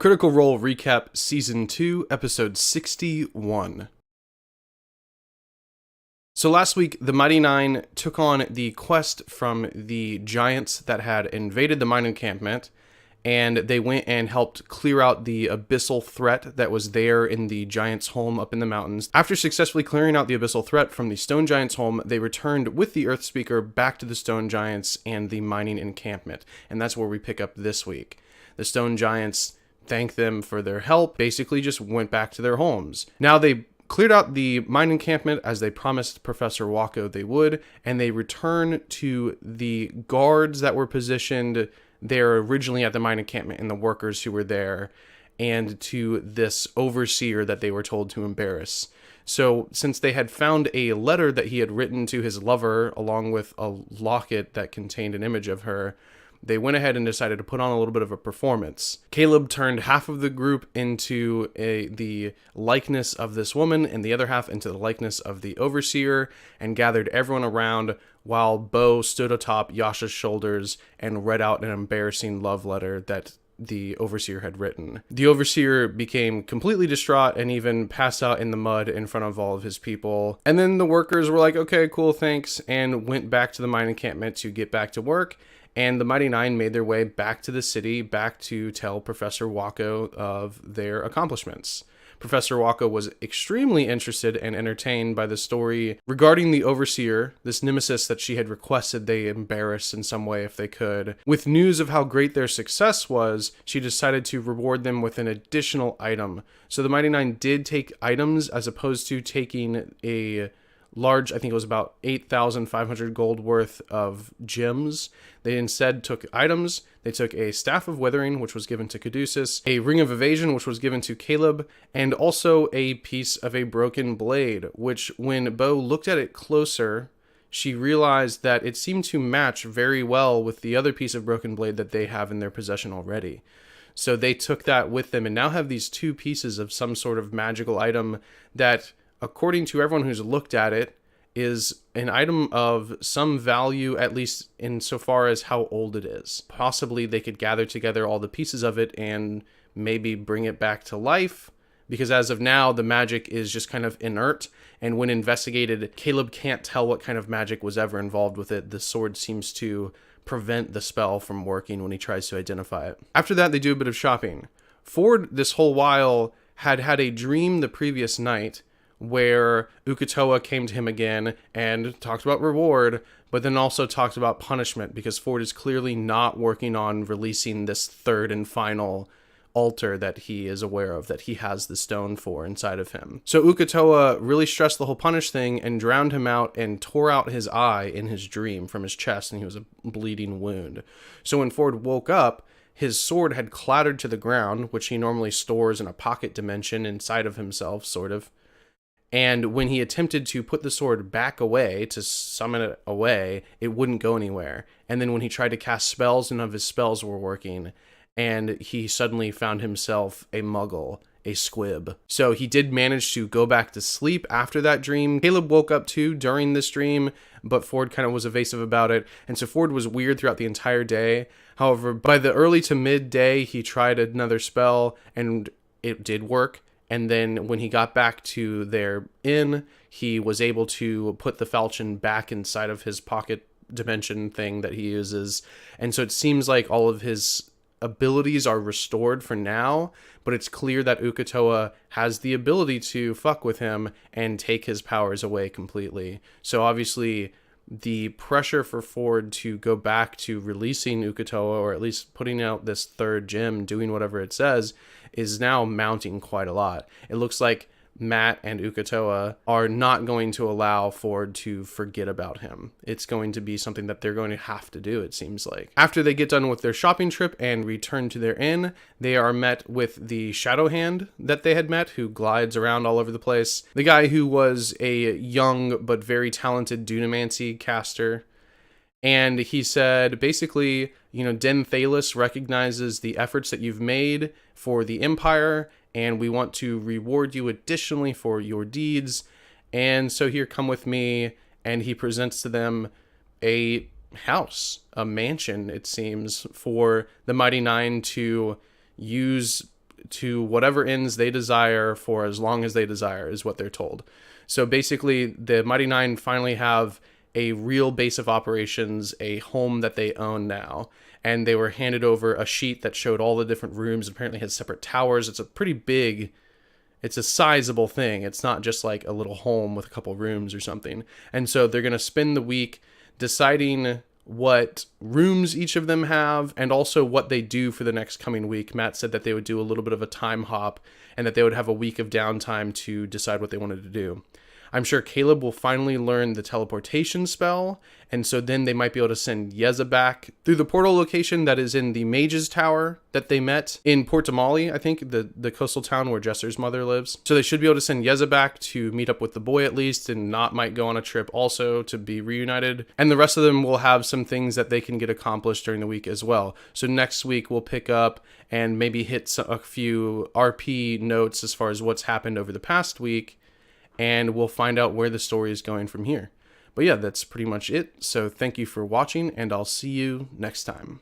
Critical Role Recap Season 2, Episode 61. So last week, the Mighty Nein took on the quest from the giants that had invaded the mine encampment, and they went and helped clear out the abyssal threat that was there in the giant's home up in the mountains. After successfully clearing out the abyssal threat from the stone giant's home, they returned with the earth speaker back to the stone giants and the mining encampment, and that's where we pick up this week. The stone giants thanked them for their help, basically just went back to their homes. Now they cleared out the mine encampment as they promised Professor Wako they would, and they return to the guards that were positioned there originally at the mine encampment and the workers who were there, and to this overseer that they were told to embarrass. So since they had found a letter that he had written to his lover along with a locket that contained an image of her, they went ahead and decided to put on a little bit of a performance. Caleb turned half of the group into the likeness of this woman and the other half into the likeness of the overseer, and gathered everyone around while Bo stood atop Yasha's shoulders and read out an embarrassing love letter that the overseer had written. The overseer became completely distraught and even passed out in the mud in front of all of his people. And then the workers were like, okay, cool, thanks, and went back to the mine encampment to get back to work. And the Mighty Nein made their way back to the city, back to tell Professor Wako of their accomplishments. Professor Wako was extremely interested and entertained by the story regarding the Overseer, this nemesis that she had requested they embarrass in some way if they could. With news of how great their success was, she decided to reward them with an additional item. So the Mighty Nein did take items as opposed to taking a large, I think it was about 8,500 gold worth of gems. They instead took items. They took a Staff of Withering, which was given to Caduceus, a Ring of Evasion, which was given to Caleb, and also a piece of a broken blade, which when Bo looked at it closer, she realized that it seemed to match very well with the other piece of broken blade that they have in their possession already. So they took that with them and now have these two pieces of some sort of magical item that, according to everyone who's looked at it, is an item of some value, at least insofar as how old it is. Possibly they could gather together all the pieces of it and maybe bring it back to life, because as of now, the magic is just kind of inert, and when investigated, Caleb can't tell what kind of magic was ever involved with it. The sword seems to prevent the spell from working when he tries to identify it. After that, they do a bit of shopping. Fjord, this whole while, had had a dream the previous night where Uk'otoa came to him again and talked about reward, but then also talked about punishment, because Fjord is clearly not working on releasing this third and final altar that he is aware of, that he has the stone for inside of him. So Uk'otoa really stressed the whole punish thing and drowned him out and tore out his eye in his dream from his chest, and he was a bleeding wound. So when Fjord woke up, his sword had clattered to the ground, which he normally stores in a pocket dimension inside of himself, sort of. And when he attempted to put the sword back away, to summon it away, it wouldn't go anywhere. And then when he tried to cast spells, none of his spells were working. And he suddenly found himself a muggle, a squib. So he did manage to go back to sleep after that dream. Caleb woke up too during this dream, but Fjord kind of was evasive about it. And so Fjord was weird throughout the entire day. However, by the early to midday, he tried another spell and it did work. And then when he got back to their inn, he was able to put the falchion back inside of his pocket dimension thing that he uses. And so it seems like all of his abilities are restored for now, but it's clear that Uk'otoa has the ability to fuck with him and take his powers away completely. So obviously the pressure for Fjord to go back to releasing Uk'otoa, or at least putting out this third gem, doing whatever it says, is now mounting quite a lot. It looks like Matt and Uk'otoa are not going to allow Fjord to forget about him. It's going to be something that they're going to have to do, it seems like. After they get done with their shopping trip and return to their inn, they are met with the Shadow Hand that they had met, who glides around all over the place. The guy who was a young but very talented Dunamancy caster. And he said, basically, Den Thalis recognizes the efforts that you've made for the Empire, and we want to reward you additionally for your deeds. And so here, come with me. And he presents to them a house, a mansion, it seems, for the Mighty Nein to use to whatever ends they desire for as long as they desire, is what they're told. So basically, the Mighty Nein finally have a real base of operations, a home that they own now. And they were handed over a sheet that showed all the different rooms, apparently had separate towers. It's a sizable thing. It's not just like a little home with a couple rooms or something. And so they're going to spend the week deciding what rooms each of them have and also what they do for the next coming week. Matt said that they would do a little bit of a time hop and that they would have a week of downtime to decide what they wanted to do. I'm sure Caleb will finally learn the teleportation spell, and so then they might be able to send Yeza back through the portal location that is in the Mage's Tower that they met in Port Damali, I think, the coastal town where Jesser's mother lives. So they should be able to send Yeza back to meet up with the boy at least, and Not might go on a trip also to be reunited. And the rest of them will have some things that they can get accomplished during the week as well. So next week we'll pick up and maybe hit a few RP notes as far as what's happened over the past week, and we'll find out where the story is going from here. But yeah, that's pretty much it. So thank you for watching, and I'll see you next time.